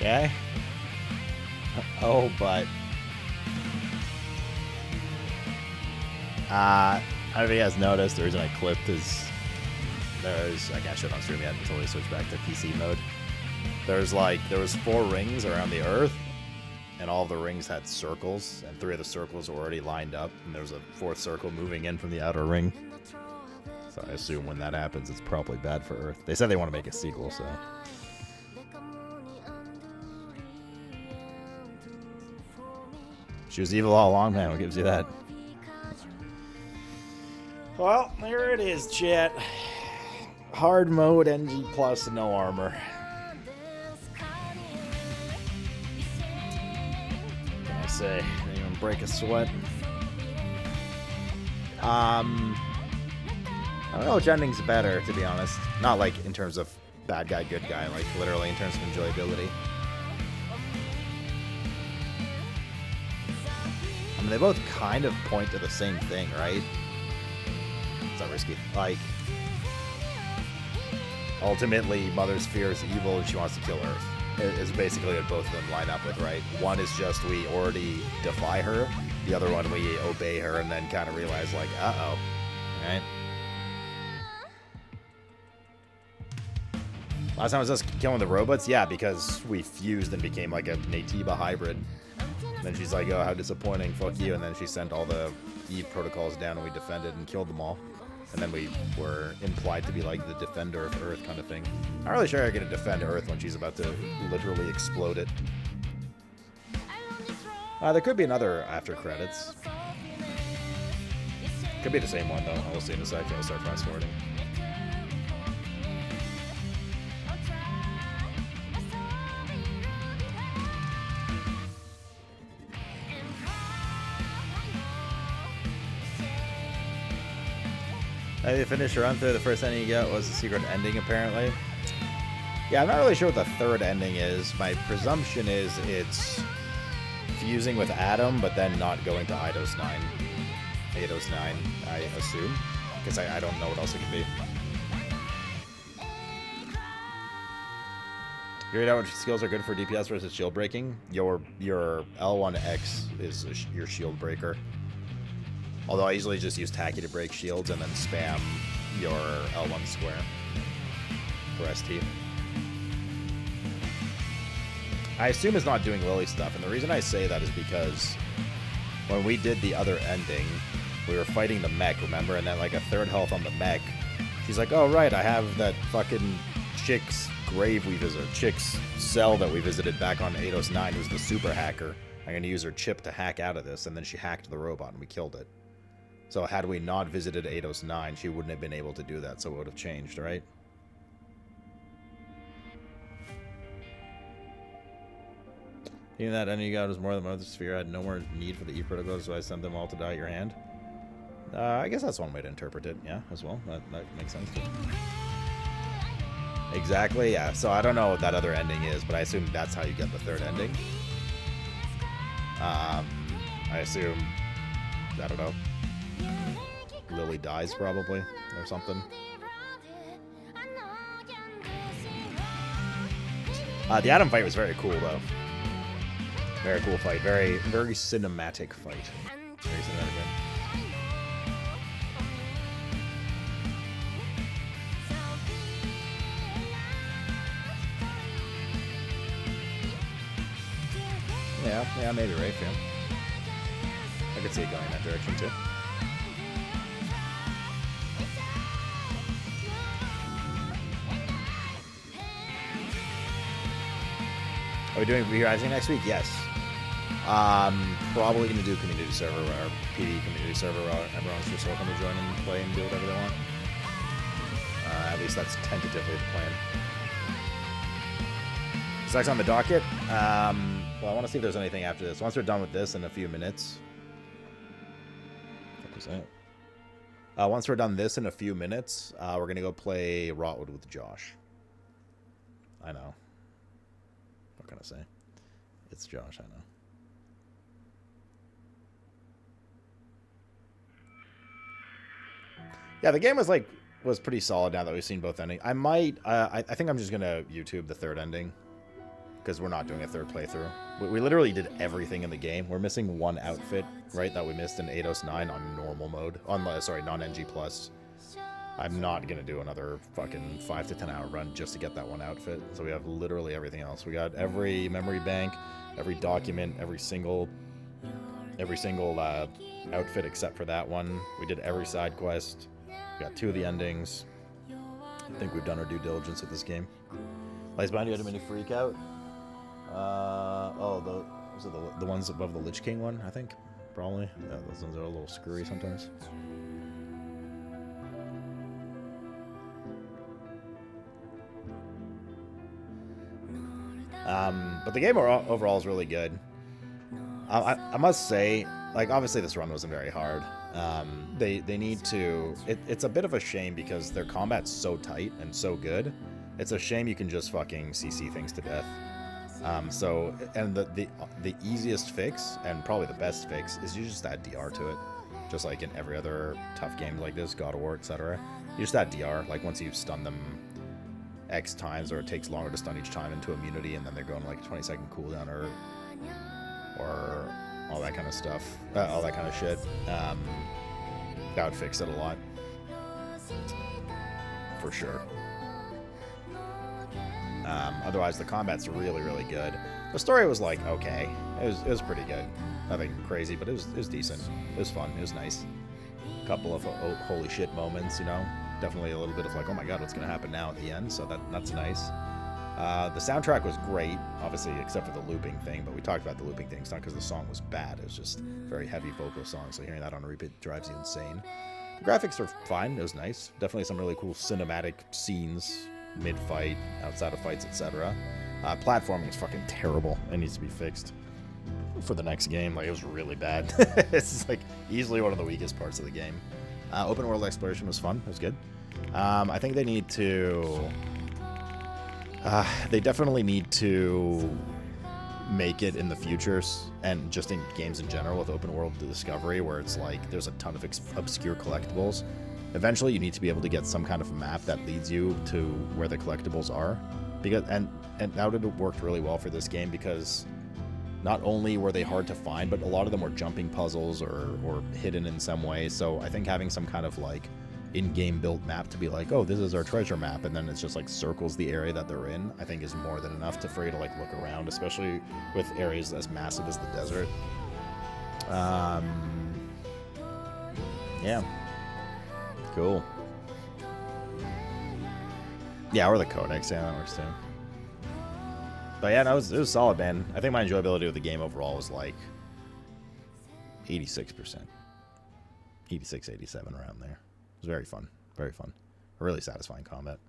Okay. Oh, but I don't know if you guys noticed, the reason I clipped is I can't show it on stream yet until we switch back to PC mode. There was 4 rings around the Earth, and all of the rings had circles, and 3 of the circles were already lined up, and there was a 4th circle moving in from the outer ring. So I assume when that happens, it's probably bad for Earth. They said they want to make a sequel, so. She was evil all along, man. What gives you that? Well, there it is, chat. Hard mode, NG plus, no armor. What can I say? Didn't even break a sweat. I don't know which ending's better, to be honest. Not like in terms of bad guy, good guy, like literally in terms of enjoyability. I mean, they both kind of point to the same thing, right? It's not risky. Like, ultimately, Mother Sphere is evil and she wants to kill Earth. It's basically what both of them line up with, right? One is just we already defy her. The other one, we obey her and then kind of realize, like, uh-oh. Right? Last time it was us killing the robots? Yeah, because we fused and became like a Natiba hybrid. And then she's like, oh, how disappointing, fuck you. And then she sent all the Eve protocols down and we defended and killed them all. And then we were implied to be like the defender of Earth kind of thing. I'm not really sure I'm going to defend Earth when she's about to literally explode it. There could be another after credits. Could be the same one, though. We'll see in a sec. I'll start fast forwarding. You finished your run through. The first ending you got was the secret ending, apparently. Yeah, I'm not really sure what the third ending is. My presumption is it's fusing with Adam, but then not going to Eidos 9. Eidos 9, I assume. Because I don't know what else it could be. Figured out which skills are good for DPS versus shield breaking. Your L1X is your shield breaker. Although I usually just use Tacky to break shields and then spam your L1 square for ST. I assume it's not doing Lily stuff, and the reason I say that is because when we did the other ending, we were fighting the mech, remember? And then like a 3rd health on the mech. She's like, oh right, I have that fucking chick's grave we visited, chick's cell that we visited back on Eidos 9, who's the super hacker. I'm going to use her chip to hack out of this, and then she hacked the robot and we killed it. So had we not visited Eidos 9, she wouldn't have been able to do that, so it would have changed, right? Even that ending you got was more than Mother Sphere. I had no more need for the Eve protocols, so I sent them all to die at your hand. I guess that's one way to interpret it, yeah, as well. That makes sense too. Exactly, yeah. So I don't know what that other ending is, but I assume that's how you get the third ending. I assume, I don't know, Lily dies probably, or something. The Adam fight was very cool, though. Very cool fight. Very cinematic fight. Very cinematic. Yeah, maybe right, yeah. I could see it going in that direction, too. Are we doing VR Rising next week? Yes. Probably going to do community server, or PD community server, where everyone's just welcome to join and play and do whatever they want. At least that's tentatively the plan. So next on the docket, well, I want to see if there's anything after this. Once we're done with this in a few minutes. What was that? Once we're done this in a few minutes, we're going to go play Rotwood with Josh. I know. What can I say? It's Josh, I know. Yeah, the game was pretty solid now that we've seen both endings. I think I'm just gonna YouTube the third ending. because we're not doing a third playthrough. We literally did everything in the game. We're missing one outfit, right, that we missed in 809 on normal mode. On, sorry, non-NG+. I'm not going to do another fucking 5 to 10 hour run just to get that one outfit. So we have literally everything else. We got every memory bank, every document, every single outfit except for that one. We did every side quest. We got 2 of the endings. I think we've done our due diligence with this game. Lights behind you had a mini freak out. Was it the ones above the Lich King one, I think? Probably. Yeah, those ones are a little screwy sometimes. But the game overall is really good. I must say, like, obviously this run wasn't very hard. They need to... It's a bit of a shame because their combat's so tight and so good. It's a shame you can just fucking CC things to death. And the easiest fix, and probably the best fix, is you just add DR to it. Just like in every other tough game like this, God of War, etc. You just add DR, like once you stun them X times, or it takes longer to stun each time into immunity, and then they're going like 20-second cooldown, or all that kind of stuff, all that kind of shit. That would fix it a lot, for sure. Otherwise, the combat's really, really good. The story was like okay. It was pretty good. Nothing crazy, but it was decent. It was fun. It was nice. A couple of holy shit moments, you know. Definitely a little bit of like, oh my god, what's gonna happen now at the end? So that's nice. The soundtrack was great, obviously, except for the looping thing. But we talked about the looping thing. It's not because the song was bad. It was just a very heavy vocal song. So hearing that on repeat drives you insane. The graphics are fine. It was nice. Definitely some really cool cinematic scenes mid-fight, outside of fights, etc. Platforming is fucking terrible. It needs to be fixed for the next game. Like, it was really bad. It's like easily one of the weakest parts of the game. Open world exploration was fun. It was good. I think they need to... they definitely need to make it in the future, and just in games in general with open world discovery, where it's like there's a ton of obscure collectibles. Eventually, you need to be able to get some kind of map that leads you to where the collectibles are, because and that would have worked really well for this game, because not only were they hard to find, but a lot of them were jumping puzzles or hidden in some way. So I think having some kind of like in-game built map to be like, oh, this is our treasure map, and then it's just like circles the area that they're in, I think is more than enough for you to like look around, especially with areas as massive as the desert. Yeah. Cool. Yeah, or the codex. Yeah, that works too. But yeah, no, it was solid, man. I think my enjoyability of the game overall was like 86%. 86, 87, around there. It was very fun. Very fun. A really satisfying combat.